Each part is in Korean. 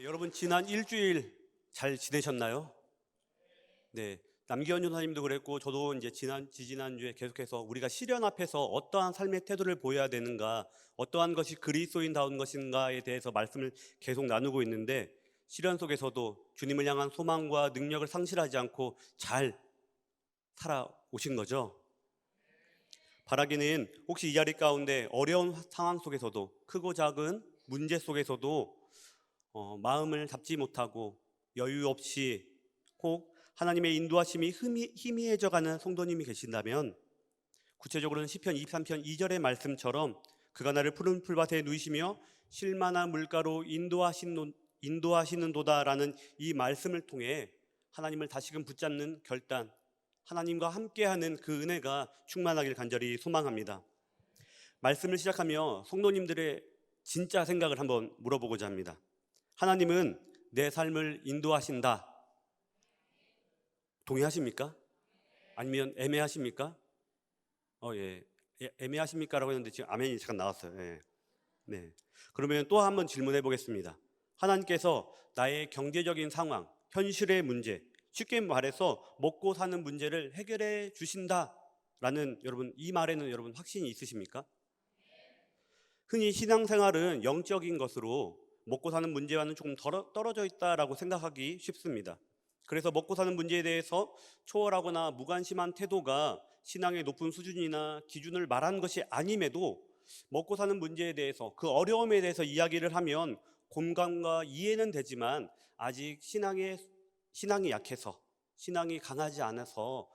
여러분 지난 일주일 잘 지내셨나요? 네, 남기현 전사님도 그랬고 저도 이제 지지난주에 계속해서 우리가 시련 앞에서 어떠한 삶의 태도를 보여야 되는가, 어떠한 것이 그리스도인다운 것인가에 대해서 말씀을 계속 나누고 있는데, 시련 속에서도 주님을 향한 소망과 능력을 상실하지 않고 잘 살아오신 거죠. 바라기는 혹시 이 자리 가운데 어려운 상황 속에서도, 크고 작은 문제 속에서도 마음을 잡지 못하고 여유 없이 혹 하나님의 인도하심이 희미해져가는 성도님이 계신다면, 구체적으로는 시편 23편 2절의 말씀처럼 그가 나를 푸른 풀밭에 누이시며 쉴만한 물가로 인도하시는도다라는 이 말씀을 통해 하나님을 다시금 붙잡는 결단, 하나님과 함께하는 그 은혜가 충만하길 간절히 소망합니다. 말씀을 시작하며 성도님들의 진짜 생각을 한번 물어보고자 합니다. 하나님은 내 삶을 인도하신다. 동의하십니까? 아니면 애매하십니까? 예. 애매하십니까? 라고 했는데 지금 아멘이 잠깐 나왔어요. 예. 네. 그러면 또 한번 질문해 보겠습니다. 하나님께서 나의 경제적인 상황, 현실의 문제, 쉽게 말해서 먹고 사는 문제를 해결해 주신다라는, 여러분 이 말에는 여러분 확신이 있으십니까? 흔히 신앙생활은 영적인 것으로 먹고 사는 문제와는 조금 떨어져 있다라고 생각하기 쉽습니다. 그래서 먹고 사는 문제에 대해서 초월하거나 무관심한 태도가 신앙의 높은 수준이나 기준을 말하는 것이 아님에도, 먹고 사는 문제에 대해서, 그 어려움에 대해서 이야기를 하면 공감과 이해는 되지만 아직 신앙이 약해서, 신앙이 강하지 않아서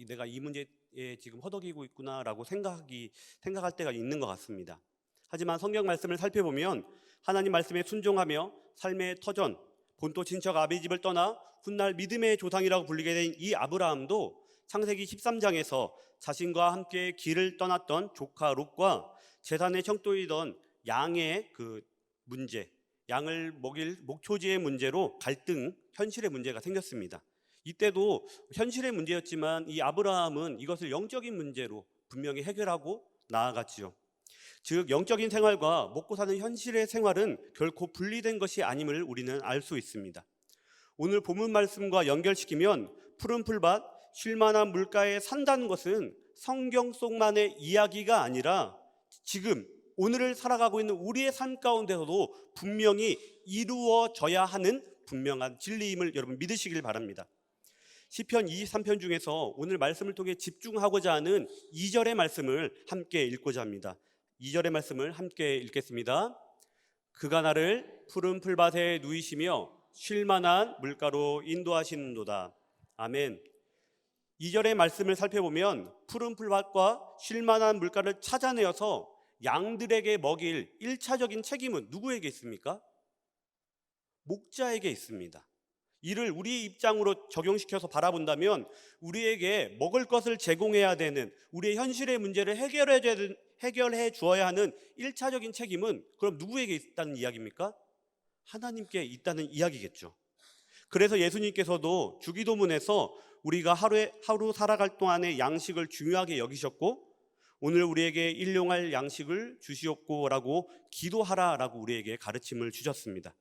내가 이 문제에 지금 허덕이고 있구나라고 생각할 때가 있는 것 같습니다. 하지만 성경 말씀을 살펴보면 하나님 말씀에 순종하며 삶의 터전, 본토 친척 아비 집을 떠나 훗날 믿음의 조상이라고 불리게 된 이 아브라함도 창세기 13장에서 자신과 함께 길을 떠났던 조카 롯과 제단의 청도이던 양의 그 문제, 양을 먹일 목초지의 문제로 갈등, 현실의 문제가 생겼습니다. 이때도 현실의 문제였지만 이 아브라함은 이것을 영적인 문제로 분명히 해결하고 나아갔지요. 즉 영적인 생활과 먹고 사는 현실의 생활은 결코 분리된 것이 아님을 우리는 알 수 있습니다. 오늘 본문 말씀과 연결시키면 푸른 풀밭, 쉴만한 물가에 산다는 것은 성경 속만의 이야기가 아니라 지금 오늘을 살아가고 있는 우리의 삶 가운데서도 분명히 이루어져야 하는 분명한 진리임을 여러분 믿으시길 바랍니다. 시편 23편 중에서 오늘 말씀을 통해 집중하고자 하는 2절의 말씀을 함께 읽고자 합니다. 2절의 말씀을 함께 읽겠습니다. 그가 나를 푸른 풀밭에 누이시며 쉴만한 물가로 인도하시는도다. 아멘. 2절의 말씀을 살펴보면 푸른 풀밭과 쉴만한 물가를 찾아내어서 양들에게 먹일 1차적인 책임은 누구에게 있습니까? 목자에게 있습니다. 이를 우리의 입장으로 적용시켜서 바라본다면 우리에게 먹을 것을 제공해야 되는, 우리의 현실의 문제를 해결해 주어야 하는 1차적인 책임은 그럼 누구에게 있다는 이야기입니까? 하나님께 있다는 이야기겠죠. 그래서 예수님께서도 주기도문에서 우리가 하루 살아갈 동안의 양식을 중요하게 여기셨고, 오늘 우리에게 일용할 양식을 주시옵고라고 기도하라라고 우리에게 가르침을 주셨습니다.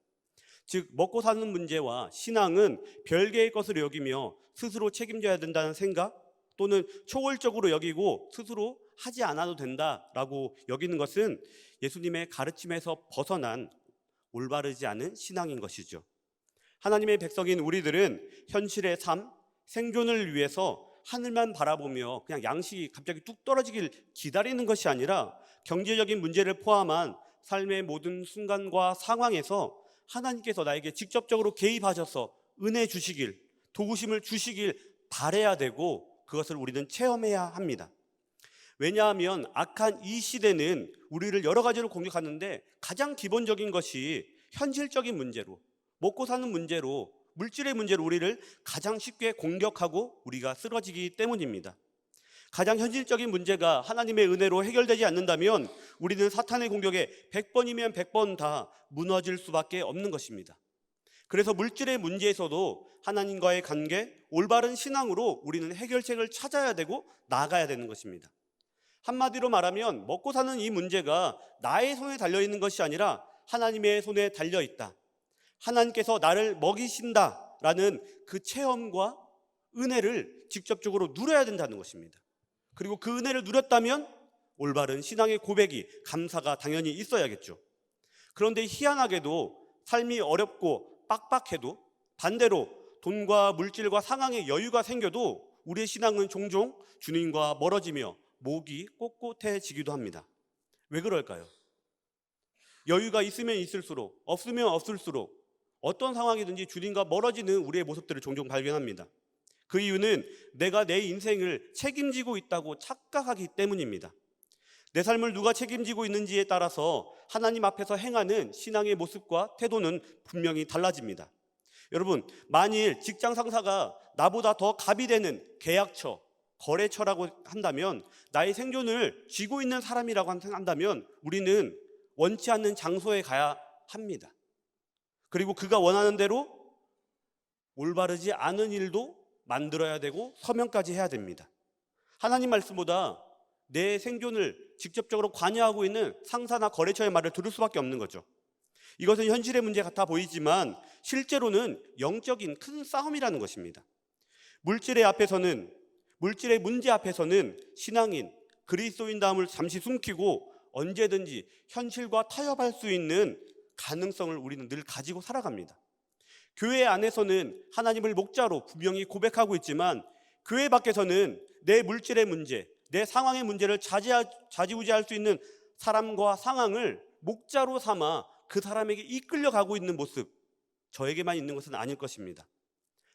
즉 먹고 사는 문제와 신앙은 별개의 것으로 여기며 스스로 책임져야 된다는 생각, 또는 초월적으로 여기고 스스로 하지 않아도 된다라고 여기는 것은 예수님의 가르침에서 벗어난 올바르지 않은 신앙인 것이죠. 하나님의 백성인 우리들은 현실의 삶, 생존을 위해서 하늘만 바라보며 그냥 양식이 갑자기 뚝 떨어지길 기다리는 것이 아니라 경제적인 문제를 포함한 삶의 모든 순간과 상황에서 하나님께서 나에게 직접적으로 개입하셔서 은혜 주시길, 도우심을 주시길 바라야 되고, 그것을 우리는 체험해야 합니다. 왜냐하면 악한 이 시대는 우리를 여러 가지로 공격하는데 가장 기본적인 것이 현실적인 문제로, 먹고 사는 문제로, 물질의 문제로 우리를 가장 쉽게 공격하고 우리가 쓰러지기 때문입니다. 가장 현실적인 문제가 하나님의 은혜로 해결되지 않는다면 우리는 사탄의 공격에 100번이면 100번 다 무너질 수밖에 없는 것입니다. 그래서 물질의 문제에서도 하나님과의 관계, 올바른 신앙으로 우리는 해결책을 찾아야 되고 나아가야 되는 것입니다. 한마디로 말하면 먹고 사는 이 문제가 나의 손에 달려있는 것이 아니라 하나님의 손에 달려있다. 하나님께서 나를 먹이신다라는 그 체험과 은혜를 직접적으로 누려야 된다는 것입니다. 그리고 그 은혜를 누렸다면 올바른 신앙의 고백이, 감사가 당연히 있어야겠죠. 그런데 희한하게도 삶이 어렵고 빡빡해도 반대로 돈과 물질과 상황에 여유가 생겨도 우리의 신앙은 종종 주님과 멀어지며 목이 꼿꼿해지기도 합니다. 왜 그럴까요? 여유가 있으면 있을수록, 없으면 없을수록 어떤 상황이든지 주님과 멀어지는 우리의 모습들을 종종 발견합니다. 그 이유는 내가 내 인생을 책임지고 있다고 착각하기 때문입니다. 내 삶을 누가 책임지고 있는지에 따라서 하나님 앞에서 행하는 신앙의 모습과 태도는 분명히 달라집니다. 여러분, 만일 직장 상사가 나보다 더 갑이 되는 계약처, 거래처라고 한다면, 나의 생존을 쥐고 있는 사람이라고 한다면 우리는 원치 않는 장소에 가야 합니다. 그리고 그가 원하는 대로 올바르지 않은 일도 만들어야 되고 서명까지 해야 됩니다. 하나님 말씀보다 내 생존을 직접적으로 관여하고 있는 상사나 거래처의 말을 들을 수밖에 없는 거죠. 이것은 현실의 문제 같아 보이지만 실제로는 영적인 큰 싸움이라는 것입니다. 물질의 문제 앞에서는 신앙인, 그리스도인다움을 잠시 숨기고 언제든지 현실과 타협할 수 있는 가능성을 우리는 늘 가지고 살아갑니다. 교회 안에서는 하나님을 목자로 분명히 고백하고 있지만 교회 밖에서는 내 물질의 문제, 내 상황의 문제를 좌지우지할 수 있는 사람과 상황을 목자로 삼아 그 사람에게 이끌려가고 있는 모습, 저에게만 있는 것은 아닐 것입니다.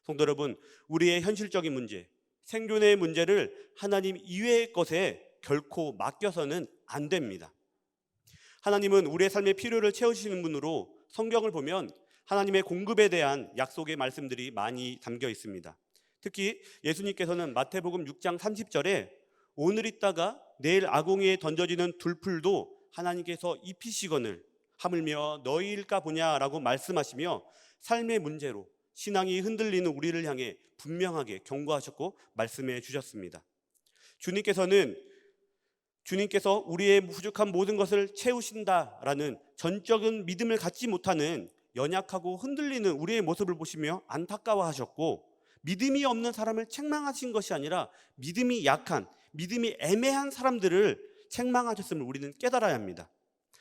성도 여러분, 우리의 현실적인 문제, 생존의 문제를 하나님 이외의 것에 결코 맡겨서는 안 됩니다. 하나님은 우리의 삶의 필요를 채우시는 분으로 성경을 보면 하나님의 공급에 대한 약속의 말씀들이 많이 담겨 있습니다. 특히 예수님께서는 마태복음 6장 30절에 오늘 있다가 내일 아궁이에 던져지는 둘풀도 하나님께서 입히시거늘 하물며 너희일까 보냐라고 말씀하시며 삶의 문제로 신앙이 흔들리는 우리를 향해 분명하게 경고하셨고 말씀해 주셨습니다. 주님께서 우리의 부족한 모든 것을 채우신다라는 전적인 믿음을 갖지 못하는 연약하고 흔들리는 우리의 모습을 보시며 안타까워하셨고, 믿음이 없는 사람을 책망하신 것이 아니라 믿음이 약한, 믿음이 애매한 사람들을 책망하셨음을 우리는 깨달아야 합니다.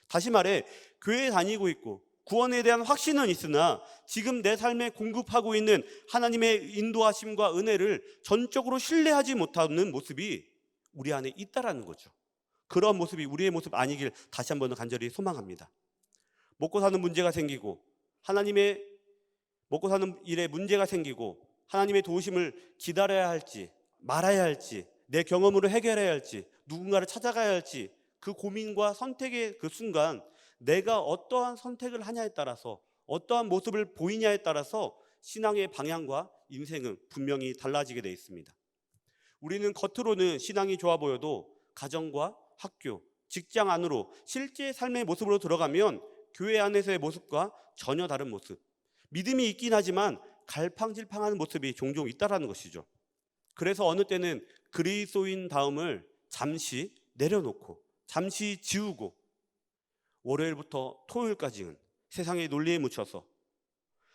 다시 말해, 교회에 다니고 있고 구원에 대한 확신은 있으나 지금 내 삶에 공급하고 있는 하나님의 인도하심과 은혜를 전적으로 신뢰하지 못하는 모습이 우리 안에 있다라는 거죠. 그런 모습이 우리의 모습 아니길 다시 한번 간절히 소망합니다. 먹고 사는 문제가 생기고 먹고 사는 일에 문제가 생기고 하나님의 도우심을 기다려야 할지 말아야 할지, 내 경험으로 해결해야 할지, 누군가를 찾아가야 할지, 그 고민과 선택의 그 순간 내가 어떠한 선택을 하냐에 따라서, 어떠한 모습을 보이냐에 따라서 신앙의 방향과 인생은 분명히 달라지게 되어 있습니다. 우리는 겉으로는 신앙이 좋아 보여도 가정과 학교, 직장 안으로 실제 삶의 모습으로 들어가면 교회 안에서의 모습과 전혀 다른 모습, 믿음이 있긴 하지만 갈팡질팡한 모습이 종종 있다라는 것이죠. 그래서 어느 때는 그리스도인 다움을 잠시 내려놓고 잠시 지우고 월요일부터 토요일까지는 세상의 논리에 묻혀서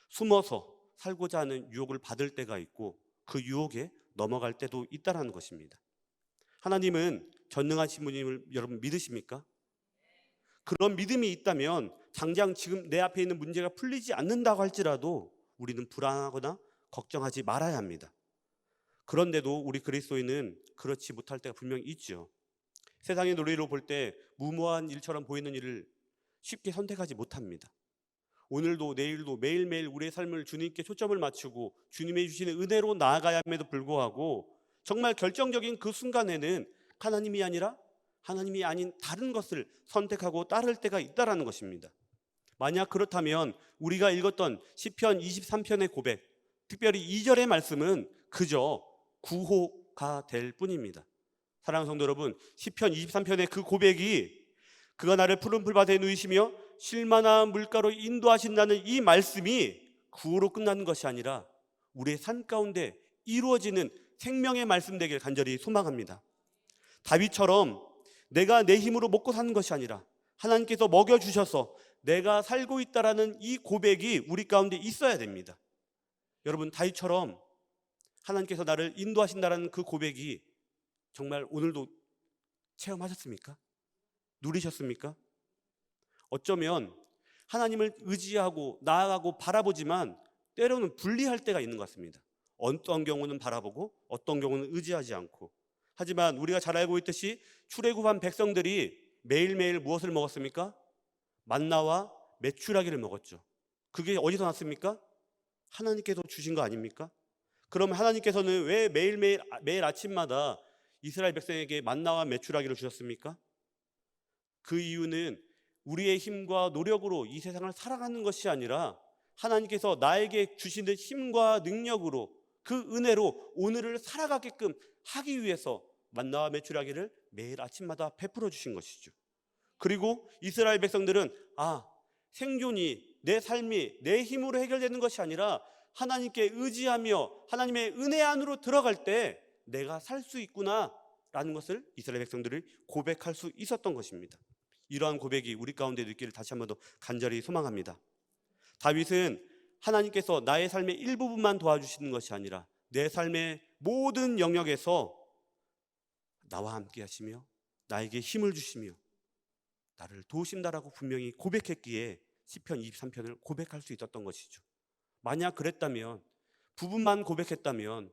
숨어서 살고자 하는 유혹을 받을 때가 있고 그 유혹에 넘어갈 때도 있다라는 것입니다. 하나님은 전능하신 분임을 여러분 믿으십니까? 그런 믿음이 있다면 당장 지금 내 앞에 있는 문제가 풀리지 않는다고 할지라도 우리는 불안하거나 걱정하지 말아야 합니다. 그런데도 우리 그리스도인은 그렇지 못할 때가 분명히 있죠. 세상의 논리로 볼 때 무모한 일처럼 보이는 일을 쉽게 선택하지 못합니다. 오늘도 내일도 매일매일 우리의 삶을 주님께 초점을 맞추고 주님의 주시는 은혜로 나아가야 함에도 불구하고 정말 결정적인 그 순간에는 하나님이 아닌 다른 것을 선택하고 따를 때가 있다라는 것입니다. 만약 그렇다면 우리가 읽었던 시편 23편의 고백, 특별히 2절의 말씀은 그저 구호가 될 뿐입니다. 사랑하는 성도 여러분, 시편 23편의 그 고백이 그가 나를 푸른 풀밭에 누이시며 쉴만한 물가로 인도하신다는 이 말씀이 구호로 끝나는 것이 아니라 우리의 삶 가운데 이루어지는 생명의 말씀 되길 간절히 소망합니다. 다윗처럼 내가 내 힘으로 먹고 사는 것이 아니라 하나님께서 먹여주셔서 내가 살고 있다라는 이 고백이 우리 가운데 있어야 됩니다. 여러분, 다윗처럼 하나님께서 나를 인도하신다라는 그 고백이 정말 오늘도 체험하셨습니까? 누리셨습니까? 어쩌면 하나님을 의지하고 나아가고 바라보지만 때로는 분리할 때가 있는 것 같습니다. 어떤 경우는 바라보고 어떤 경우는 의지하지 않고. 하지만 우리가 잘 알고 있듯이 출애굽한 백성들이 매일매일 무엇을 먹었습니까? 만나와 메추라기를 먹었죠. 그게 어디서 났습니까? 하나님께서 주신 거 아닙니까? 그럼 하나님께서는 왜 매일 아침마다 이스라엘 백성에게 만나와 메추라기를 주셨습니까? 그 이유는 우리의 힘과 노력으로 이 세상을 살아가는 것이 아니라 하나님께서 나에게 주시는 힘과 능력으로 그 은혜로 오늘을 살아가게끔 하기 위해서 만나와 메추라기를 매일 아침마다 베풀어 주신 것이죠. 그리고 이스라엘 백성들은 생존이, 내 삶이 내 힘으로 해결되는 것이 아니라 하나님께 의지하며 하나님의 은혜 안으로 들어갈 때 내가 살 수 있구나 라는 것을 이스라엘 백성들이 고백할 수 있었던 것입니다. 이러한 고백이 우리 가운데 있기를 다시 한번 더 간절히 소망합니다. 다윗은 하나님께서 나의 삶의 일부분만 도와주시는 것이 아니라 내 삶의 모든 영역에서 나와 함께 하시며 나에게 힘을 주시며 나를 도우신다라고 분명히 고백했기에 시편 23편을 고백할 수 있었던 것이죠. 만약 그랬다면, 부분만 고백했다면,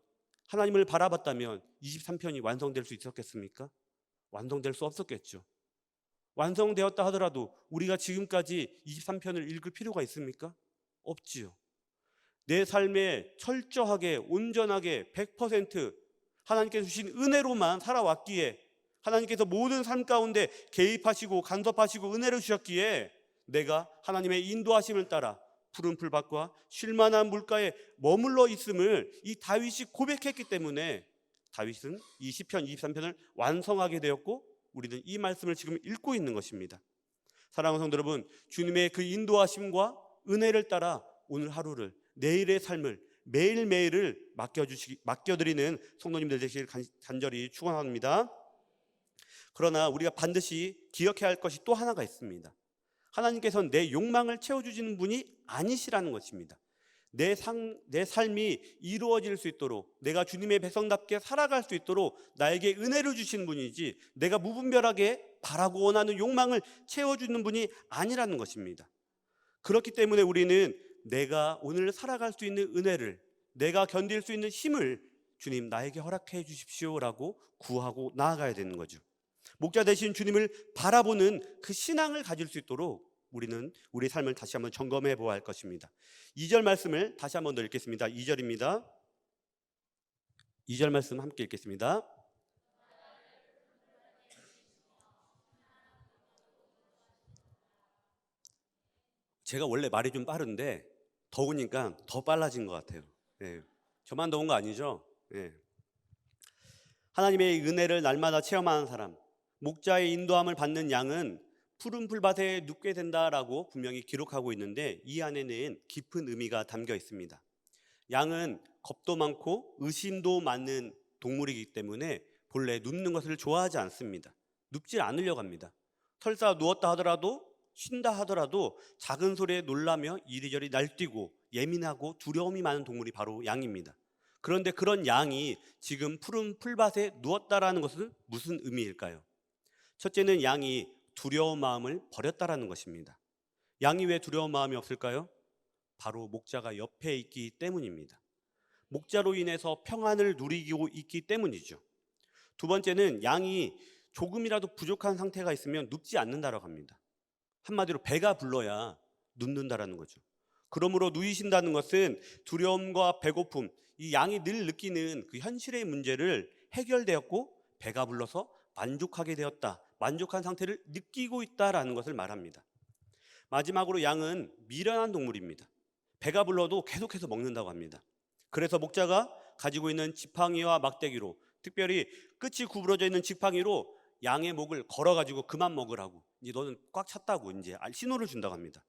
하나님을 바라봤다면 23편이 완성될 수 있었겠습니까? 완성될 수 없었겠죠. 완성되었다 하더라도 우리가 지금까지 23편을 읽을 필요가 있습니까? 없지요. 내 삶에 철저하게, 온전하게 100% 하나님께서 주신 은혜로만 살아왔기에, 하나님께서 모든 삶 가운데 개입하시고 간섭하시고 은혜를 주셨기에 내가 하나님의 인도하심을 따라 푸른 풀밭과 쉴만한 물가에 머물러 있음을 이 다윗이 고백했기 때문에 다윗은 이 시편 23편을 완성하게 되었고 우리는 이 말씀을 지금 읽고 있는 것입니다. 사랑하는 성도 여러분, 주님의 그 인도하심과 은혜를 따라 오늘 하루를, 내일의 삶을, 매일매일을 맡겨드리는 성도님들 되시길 간절히 축원합니다. 그러나 우리가 반드시 기억해야 할 것이 또 하나가 있습니다. 하나님께서는 내 욕망을 채워주시는 분이 아니시라는 것입니다. 내 삶이 이루어질 수 있도록, 내가 주님의 백성답게 살아갈 수 있도록 나에게 은혜를 주시는 분이지 내가 무분별하게 바라고 원하는 욕망을 채워주는 분이 아니라는 것입니다. 그렇기 때문에 우리는 내가 오늘 살아갈 수 있는 은혜를, 내가 견딜 수 있는 힘을 주님 나에게 허락해 주십시오라고 구하고 나아가야 되는 거죠. 목자 되신 주님을 바라보는 그 신앙을 가질 수 있도록 우리는 우리 삶을 다시 한번 점검해 보아야 할 것입니다. 2절 말씀을 다시 한번 더 읽겠습니다. 2절입니다. 2절 말씀 함께 읽겠습니다. 제가 원래 말이 좀 빠른데 더우니까 더 빨라진 것 같아요. 저만 더운 거 아니죠? 하나님의 은혜를 날마다 체험하는 사람, 목자의 인도함을 받는 양은 푸른 풀밭에 눕게 된다라고 분명히 기록하고 있는데 이 안에는 깊은 의미가 담겨 있습니다. 양은 겁도 많고 의심도 많은 동물이기 때문에 본래 눕는 것을 좋아하지 않습니다. 눕지 않으려고 합니다. 설사 누웠다 하더라도, 쉰다 하더라도 작은 소리에 놀라며 이리저리 날뛰고 예민하고 두려움이 많은 동물이 바로 양입니다. 그런데 그런 양이 지금 푸른 풀밭에 누웠다라는 것은 무슨 의미일까요? 첫째는 양이 두려운 마음을 버렸다라는 것입니다. 양이 왜 두려운 마음이 없을까요? 바로 목자가 옆에 있기 때문입니다. 목자로 인해서 평안을 누리고 있기 때문이죠. 두 번째는 양이 조금이라도 부족한 상태가 있으면 눕지 않는다라고 합니다. 한마디로 배가 불러야 눕는다라는 거죠. 그러므로 누이신다는 것은 두려움과 배고픔, 이 양이 늘 느끼는 그 현실의 문제를 해결되었고 배가 불러서 만족하게 되었다, 만족한 상태를 느끼고 있다라는 것을 말합니다. 마지막으로 양은 미련한 동물입니다. 배가 불러도 계속해서 먹는다고 합니다. 그래서 목자가 가지고 있는 지팡이와 막대기로, 특별히 끝이 구부러져 있는 지팡이로 양의 목을 걸어가지고 그만 먹으라고, 이제 너는 꽉 찼다고 이제 신호를 준다고 합니다.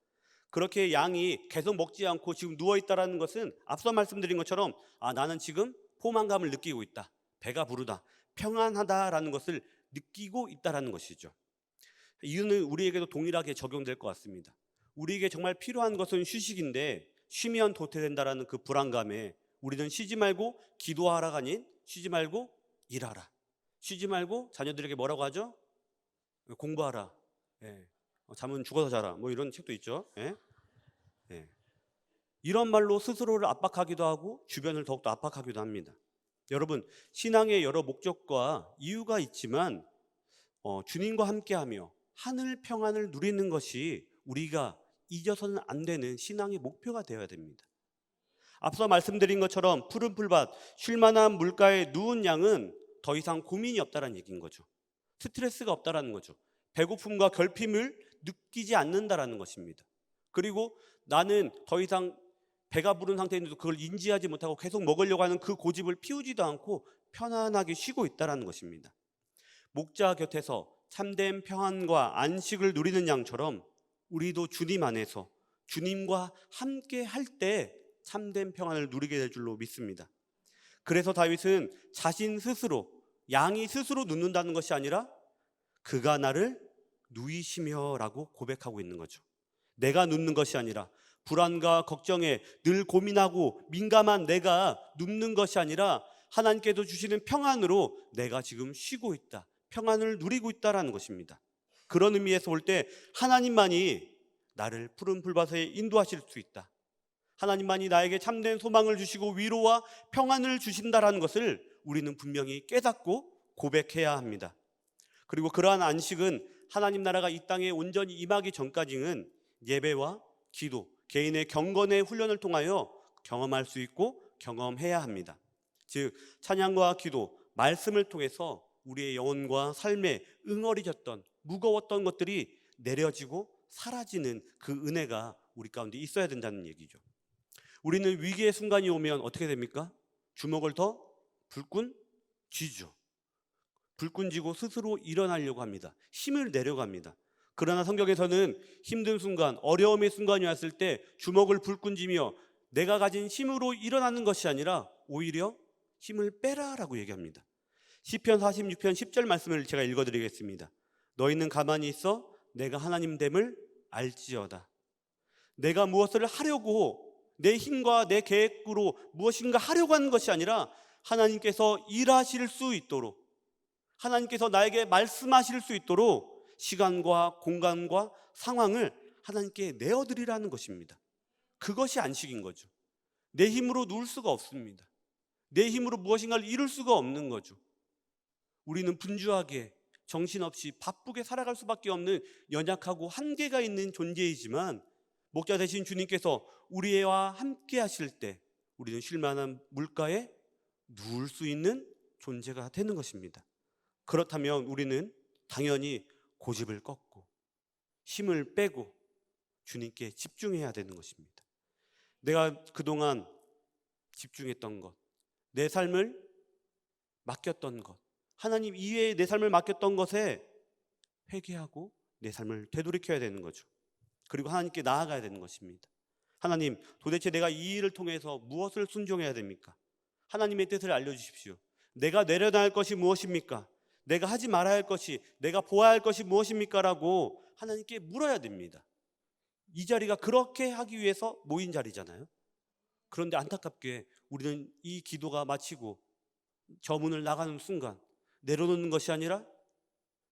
그렇게 양이 계속 먹지 않고 지금 누워있다는 것은 앞서 말씀드린 것처럼 나는 지금 포만감을 느끼고 있다, 배가 부르다, 평안하다라는 것을 느끼고 있다라는 것이죠. 이유는 우리에게도 동일하게 적용될 것 같습니다. 우리에게 정말 필요한 것은 휴식인데 쉬면 도태된다라는 그 불안감에 우리는 쉬지 말고 기도하라가 아닌 쉬지 말고 일하라. 쉬지 말고 자녀들에게 뭐라고 하죠? 공부하라. 예. 잠은 죽어서 자라. 뭐 이런 책도 있죠. 예. 예. 이런 말로 스스로를 압박하기도 하고 주변을 더욱더 압박하기도 합니다. 여러분, 신앙의 여러 목적과 이유가 있지만 주님과 함께하며 하늘 평안을 누리는 것이 우리가 잊어서는 안 되는 신앙의 목표가 되어야 됩니다. 앞서 말씀드린 것처럼 푸른 풀밭, 쉴만한 물가에 누운 양은 더 이상 고민이 없다는 얘기인 거죠. 스트레스가 없다는 거죠. 배고픔과 결핍을 느끼지 않는다는 것입니다. 그리고 나는 더 이상 배가 부른 상태인데도 그걸 인지하지 못하고 계속 먹으려고 하는 그 고집을 피우지도 않고 편안하게 쉬고 있다는 것입니다. 목자 곁에서 참된 평안과 안식을 누리는 양처럼 우리도 주님 안에서 주님과 함께 할 때 참된 평안을 누리게 될 줄로 믿습니다. 그래서 다윗은 자신 스스로, 양이 스스로 눕는다는 것이 아니라 그가 나를 누이시며 라고 고백하고 있는 거죠. 내가 눕는 것이 아니라, 불안과 걱정에 늘 고민하고 민감한 내가 눕는 것이 아니라 하나님께서 주시는 평안으로 내가 지금 쉬고 있다, 평안을 누리고 있다라는 것입니다. 그런 의미에서 볼 때 하나님만이 나를 푸른 풀밭에 인도하실 수 있다, 하나님만이 나에게 참된 소망을 주시고 위로와 평안을 주신다라는 것을 우리는 분명히 깨닫고 고백해야 합니다. 그리고 그러한 안식은 하나님 나라가 이 땅에 온전히 임하기 전까지는 예배와 기도, 개인의 경건의 훈련을 통하여 경험할 수 있고 경험해야 합니다. 즉 찬양과 기도, 말씀을 통해서 우리의 영혼과 삶에 응어리졌던 무거웠던 것들이 내려지고 사라지는 그 은혜가 우리 가운데 있어야 된다는 얘기죠. 우리는 위기의 순간이 오면 어떻게 됩니까? 주먹을 더 불끈 쥐죠. 불끈 쥐고 스스로 일어나려고 합니다. 힘을 내려고 합니다. 그러나 성경에서는 힘든 순간, 어려움의 순간이 왔을 때 주먹을 불끈 쥐며 내가 가진 힘으로 일어나는 것이 아니라 오히려 힘을 빼라라고 얘기합니다. 시편 46편 10절 말씀을 제가 읽어드리겠습니다. 너희는 가만히 있어 내가 하나님 됨을 알지어다. 내가 무엇을 하려고 내 힘과 내 계획으로 무엇인가 하려고 하는 것이 아니라 하나님께서 일하실 수 있도록, 하나님께서 나에게 말씀하실 수 있도록 시간과 공간과 상황을 하나님께 내어드리라는 것입니다. 그것이 안식인 거죠. 내 힘으로 누울 수가 없습니다. 내 힘으로 무엇인가를 이룰 수가 없는 거죠. 우리는 분주하게 정신없이 바쁘게 살아갈 수밖에 없는 연약하고 한계가 있는 존재이지만 목자 되신 주님께서 우리와 함께 하실 때 우리는 쉴만한 물가에 누울 수 있는 존재가 되는 것입니다. 그렇다면 우리는 당연히 고집을 꺾고 힘을 빼고 주님께 집중해야 되는 것입니다. 내가 그동안 집중했던 것, 내 삶을 맡겼던 것, 하나님 이외에 내 삶을 맡겼던 것에 회개하고 내 삶을 되돌이켜야 되는 거죠. 그리고 하나님께 나아가야 되는 것입니다. 하나님, 도대체 내가 이 일을 통해서 무엇을 순종해야 됩니까? 하나님의 뜻을 알려주십시오. 내가 내려놔야 할 것이 무엇입니까? 내가 하지 말아야 할 것이, 내가 보아야 할 것이 무엇입니까? 라고 하나님께 물어야 됩니다. 이 자리가 그렇게 하기 위해서 모인 자리잖아요. 그런데 안타깝게 우리는 이 기도가 마치고 저 문을 나가는 순간 내려놓는 것이 아니라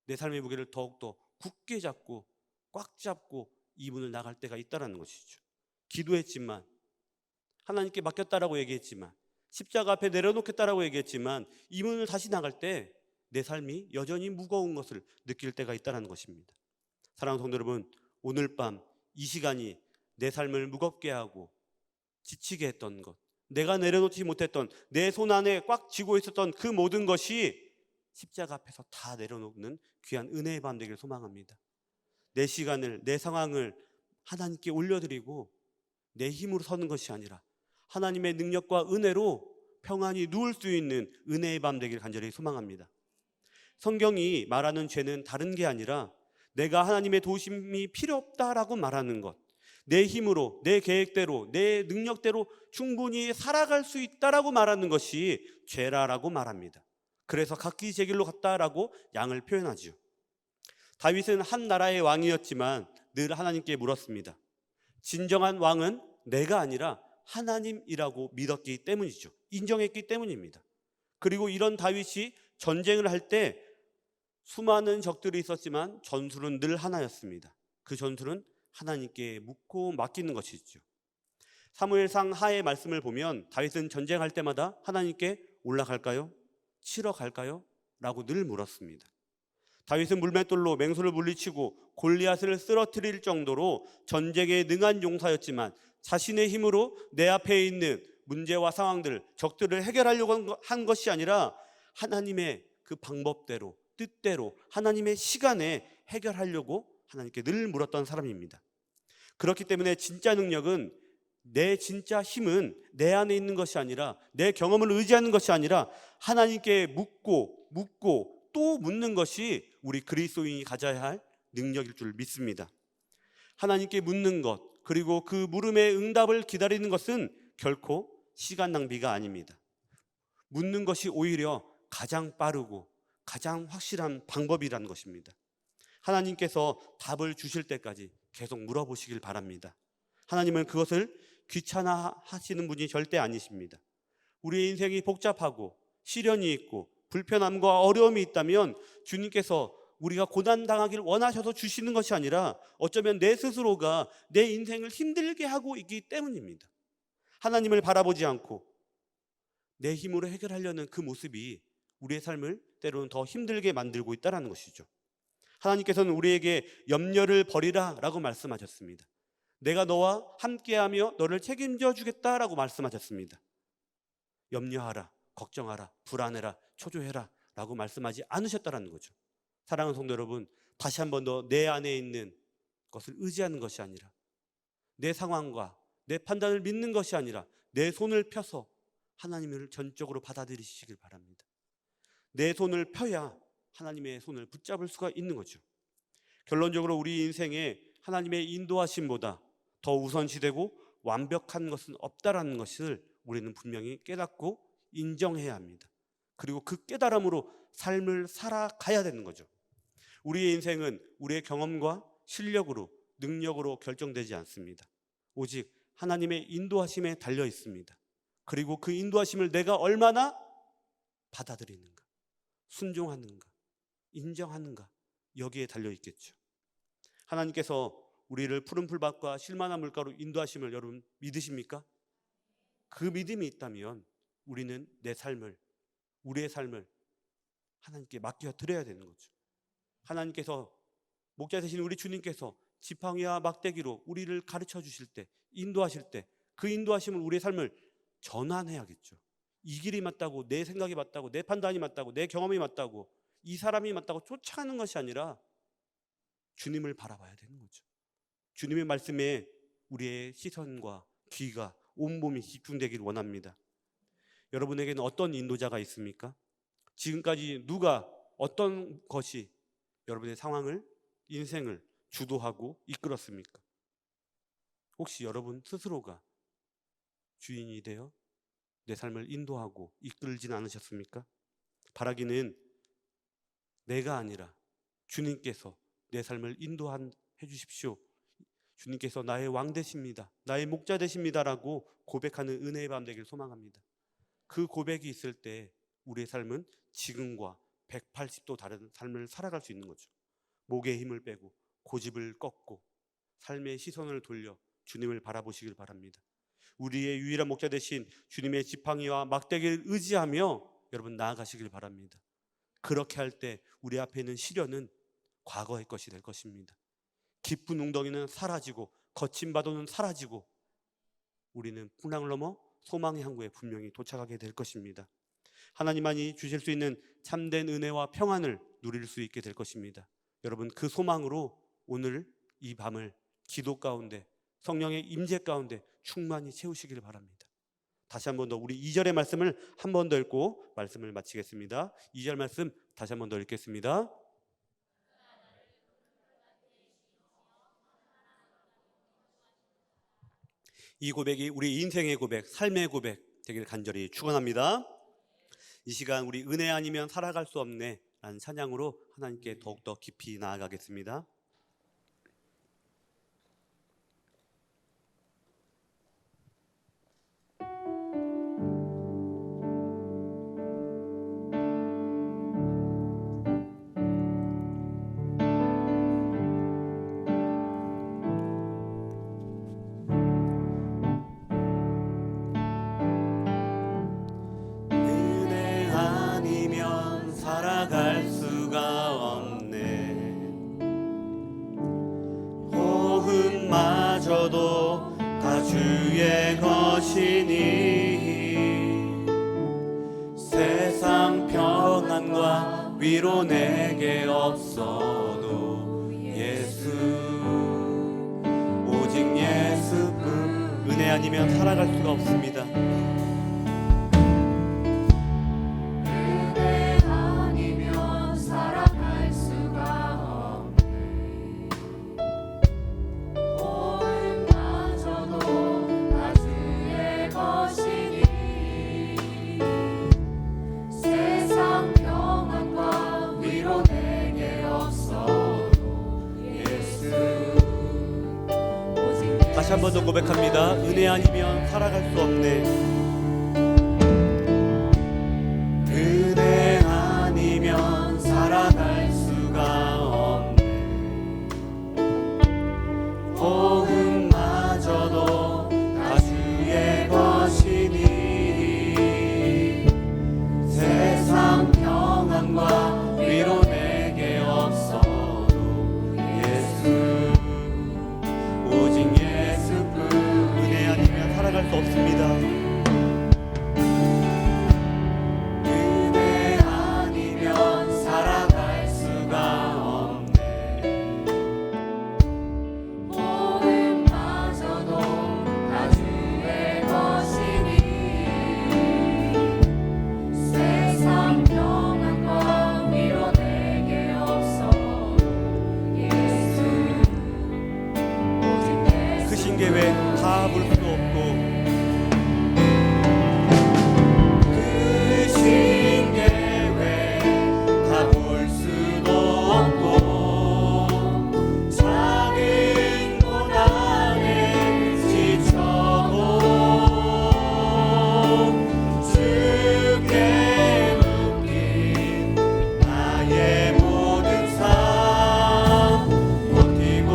내 삶의 무게를 더욱더 굳게 잡고 꽉 잡고 이 문을 나갈 때가 있다는 것이죠. 기도했지만, 하나님께 맡겼다라고 얘기했지만, 십자가 앞에 내려놓겠다라고 얘기했지만 이 문을 다시 나갈 때 내 삶이 여전히 무거운 것을 느낄 때가 있다는 것입니다. 사랑하는 성도 여러분, 오늘 밤 이 시간이 내 삶을 무겁게 하고 지치게 했던 것, 내가 내려놓지 못했던 내 손 안에 꽉 쥐고 있었던 그 모든 것이 십자가 앞에서 다 내려놓는 귀한 은혜의 밤 되기를 소망합니다. 내 시간을, 내 상황을 하나님께 올려드리고 내 힘으로 서는 것이 아니라 하나님의 능력과 은혜로 평안히 누울 수 있는 은혜의 밤 되기를 간절히 소망합니다. 성경이 말하는 죄는 다른 게 아니라 내가 하나님의 도우심이 필요 없다라고 말하는 것, 내 힘으로, 내 계획대로, 내 능력대로 충분히 살아갈 수 있다라고 말하는 것이 죄라라고 말합니다. 그래서 각기 제 길로 갔다라고 양을 표현하죠. 다윗은 한 나라의 왕이었지만 늘 하나님께 물었습니다. 진정한 왕은 내가 아니라 하나님이라고 믿었기 때문이죠. 인정했기 때문입니다. 그리고 이런 다윗이 전쟁을 할 때 수많은 적들이 있었지만 전술은 늘 하나였습니다. 그 전술은 하나님께 묻고 맡기는 것이죠. 사무엘상 하의 말씀을 보면 다윗은 전쟁할 때마다 하나님께 올라갈까요? 치러 갈까요? 라고 늘 물었습니다. 다윗은 물맷돌로 맹수를 물리치고 골리앗을 쓰러뜨릴 정도로 전쟁에 능한 용사였지만 자신의 힘으로 내 앞에 있는 문제와 상황들, 적들을 해결하려고 한 것이 아니라 하나님의 그 방법대로, 뜻대로, 하나님의 시간에 해결하려고 하나님께 늘 물었던 사람입니다. 그렇기 때문에 진짜 능력은, 내 진짜 힘은 내 안에 있는 것이 아니라, 내 경험을 의지하는 것이 아니라 하나님께 묻고 또 묻는 것이 우리 그리스도인이 가져야 할 능력일 줄 믿습니다. 하나님께 묻는 것, 그리고 그 물음의 응답을 기다리는 것은 결코 시간 낭비가 아닙니다. 묻는 것이 오히려 가장 빠르고 가장 확실한 방법이라는 것입니다. 하나님께서 답을 주실 때까지 계속 물어보시길 바랍니다. 하나님은 그것을 귀찮아하시는 분이 절대 아니십니다. 우리의 인생이 복잡하고 시련이 있고 불편함과 어려움이 있다면 주님께서 우리가 고난당하길 원하셔서 주시는 것이 아니라 어쩌면 내 스스로가 내 인생을 힘들게 하고 있기 때문입니다. 하나님을 바라보지 않고 내 힘으로 해결하려는 그 모습이 우리의 삶을 때로는 더 힘들게 만들고 있다는 것이죠. 하나님께서는 우리에게 염려를 버리라 라고 말씀하셨습니다. 내가 너와 함께하며 너를 책임져 주겠다라고 말씀하셨습니다. 염려하라, 걱정하라, 불안해라, 초조해라 라고 말씀하지 않으셨다는 거죠. 사랑하는 성도 여러분, 다시 한 번 더 내 안에 있는 것을 의지하는 것이 아니라, 내 상황과 내 판단을 믿는 것이 아니라 내 손을 펴서 하나님을 전적으로 받아들이시길 바랍니다. 내 손을 펴야 하나님의 손을 붙잡을 수가 있는 거죠. 결론적으로 우리 인생에 하나님의 인도하심보다 더 우선시되고 완벽한 것은 없다라는 것을 우리는 분명히 깨닫고 인정해야 합니다. 그리고 그 깨달음으로 삶을 살아가야 되는 거죠. 우리의 인생은 우리의 경험과 실력으로, 능력으로 결정되지 않습니다. 오직 하나님의 인도하심에 달려 있습니다. 그리고 그 인도하심을 내가 얼마나 받아들이는가, 순종하는가, 인정하는가, 여기에 달려 있겠죠. 하나님께서 우리를 푸른 풀밭과 실만한 물가로 인도하심을 여러분 믿으십니까? 그 믿음이 있다면 우리는 우리의 삶을 하나님께 맡겨 드려야 되는 거죠. 하나님께서, 목자 되신 우리 주님께서 지팡이와 막대기로 우리를 가르쳐 주실 때, 인도하실 때 그 인도하심을 우리의 삶을 전환해야겠죠. 이 길이 맞다고, 내 생각이 맞다고, 내 판단이 맞다고, 내 경험이 맞다고, 이 사람이 맞다고 쫓아가는 것이 아니라 주님을 바라봐야 되는 거죠. 주님의 말씀에 우리의 시선과 귀가, 온몸이 집중되기를 원합니다. 여러분에게는 어떤 인도자가 있습니까? 지금까지 누가, 어떤 것이 여러분의 상황을, 인생을 주도하고 이끌었습니까? 혹시 여러분 스스로가 주인이 되어 내 삶을 인도하고 이끌진 않으셨습니까? 바라기는 내가 아니라 주님께서 내 삶을 인도해 주십시오. 주님께서 나의 왕 되십니다, 나의 목자 되십니다라고 고백하는 은혜의 밤 되길 소망합니다. 그 고백이 있을 때 우리의 삶은 지금과 180도 다른 삶을 살아갈 수 있는 거죠. 목에 힘을 빼고 고집을 꺾고 삶의 시선을 돌려 주님을 바라보시길 바랍니다. 우리의 유일한 목자 되신 주님의 지팡이와 막대기를 의지하며 여러분 나아가시길 바랍니다. 그렇게 할 때 우리 앞에 있는 시련은 과거의 것이 될 것입니다. 깊은 웅덩이는 사라지고 거친 바도는 사라지고 우리는 풍랑을 넘어 소망의 항구에 분명히 도착하게 될 것입니다. 하나님만이 주실 수 있는 참된 은혜와 평안을 누릴 수 있게 될 것입니다. 여러분 그 소망으로 오늘 이 밤을 기도 가운데, 성령의 임재 가운데 충만히 채우시길 바랍니다. 다시 한 번 더 우리 2절의 말씀을 한 번 더 읽고 말씀을 마치겠습니다. 2절 말씀 다시 한 번 더 읽겠습니다. 이 고백이 우리 인생의 고백, 삶의 고백 되길 간절히 축원합니다. 이 시간 우리 은혜 아니면 살아갈 수 없네 라는 찬양으로 하나님께 더욱더 깊이 나아가겠습니다. 살아갈 수가 없네. 호흡마저도 다 주의 것이니 세상 평안과 위로 내게 없어도 예수 오직 예수뿐. 은혜 아니면 살아갈 수가 없습니다. 다시 한 번 더 고백합니다. 은혜 아니면 살아갈 수 없네. 은혜 아니면 살아갈 수가 없네. 호흡마저도 다 주의 것이니 세상 평안과 위로 내게 없어도 예수 오직 은혜 아니면 살아갈 수 없습니다. 은혜 아니면 살아갈 수가 없네. 호흡마저도 다 주의 것이니 세상 평안과 위로 내게 없어도 예수 오직 그 신계회 다 볼 수 없고 그 신계회 다 볼 수도 없고 작은 고난에 지쳐도 주께 묶인 나의 모든 삶 버티고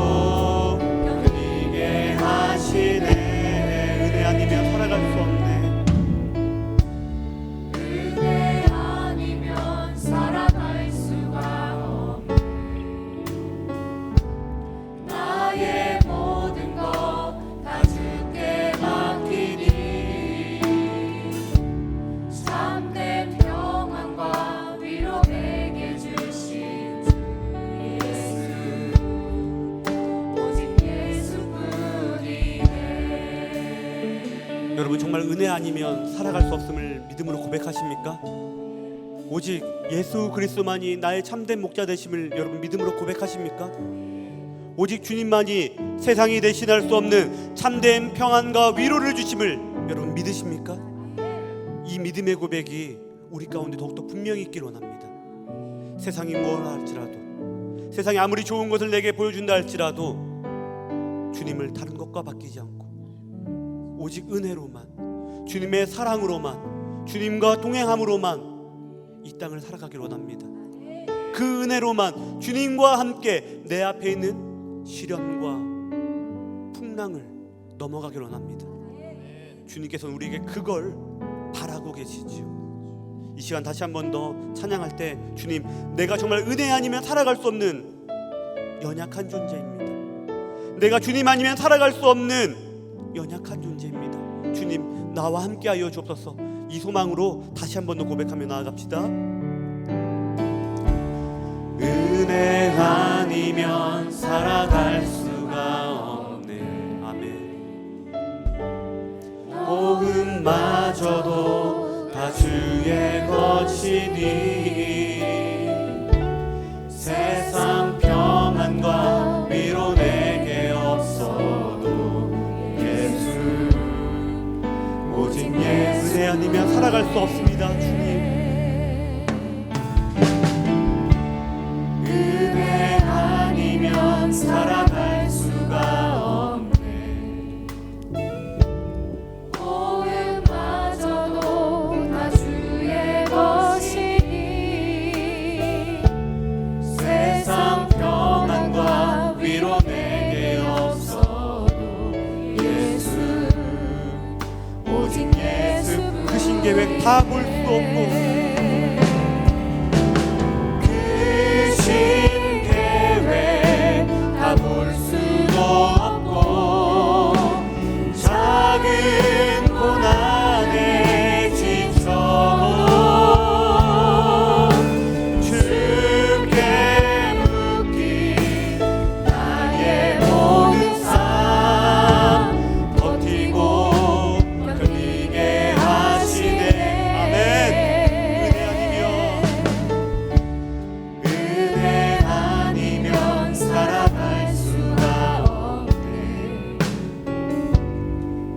견디게 하시네. 은혜 아니면 살아갈 수 없네. 은혜 아니면 살아갈 수가 없네. 나의 모든 것 다 주께 맡기니 참된 평안과 위로 내게 주신 주 예수 오직 예수뿐이네. 여러분 정말 은혜 아니면 살아갈 수 없음을 믿음으로 고백하십니까? 오직 예수 그리스도만이 나의 참된 목자 되심을 여러분 믿음으로 고백하십니까? 오직 주님만이 세상이 대신할 수 없는 참된 평안과 위로를 주심을 여러분 믿으십니까? 이 믿음의 고백이 우리 가운데 더욱더 분명히 있기를 원합니다. 세상이 뭐라 할지라도, 세상이 아무리 좋은 것을 내게 보여준다 할지라도 주님을 다른 것과 바뀌지 않고 오직 은혜로만, 주님의 사랑으로만, 주님과 동행함으로만 이 땅을 살아가기를 원합니다. 그 은혜로만 주님과 함께 내 앞에 있는 시련과 풍랑을 넘어가기를 원합니다. 주님께서는 우리에게 그걸 바라고 계시지요. 이 시간 다시 한 번 더 찬양할 때 주님, 내가 정말 은혜 아니면 살아갈 수 없는 연약한 존재입니다. 내가 주님 아니면 살아갈 수 없는 연약한 존재입니다. 주님, 나와 함께하여 주옵소서. 이 소망으로 다시 한 번 더 고백하며 나아갑시다. 은혜 아니면 살아갈 수가 없네. 아멘. 호흡마저도 다 주의 것이니 세상 평안과 위로 내게 없어도 예수 오직 예수. 은혜 아니면 살아갈 수 없습니다. 주님, 다 볼 수 없고 그 신계획 다 볼 수도 없고 작은 고난에 지쳐도 주께 묻기 나의 모든 삶 버티고 견디게 하시네. 아멘. 은혜 아니면 살아갈 수가 없네.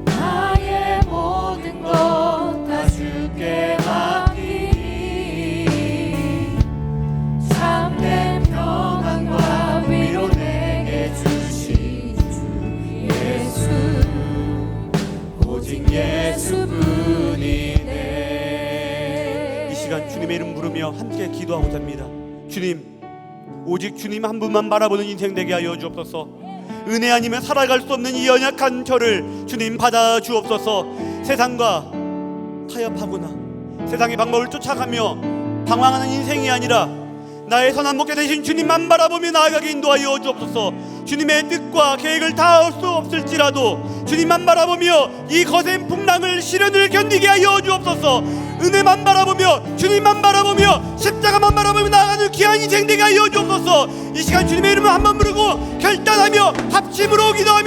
나의 모든 것 다 주께 맡기니 참된 평안과 위로 내게 주신 주 예수 오직 예수뿐이네. 이 시간 주님의 이름 부르며 함께 기도하고자 합니다. 주님, 오직 주님 한 분만 바라보는 인생 되게 하여 주옵소서. 은혜 아니면 살아갈 수 없는 이 연약한 저를 주님 받아 주옵소서. 세상과 타협하거나 세상의 방법을 쫓아가며 방황하는 인생이 아니라 나의 선한 목자 되신 주님만 바라보며 나아가게 인도하여 주옵소서. 주님의 뜻과 계획을 다 할 수 없을지라도 주님만 바라보며 이 거센 풍랑을 시련을 견디게 하여 주옵소서. 은혜만 바라보며 주님만 바라보며 십자가만 바라보며 나아가는 귀한 인생 되게 하여 주옵소서. 이 시간 주님의 이름을 한번 부르고 결단하며 합심으로 기도하며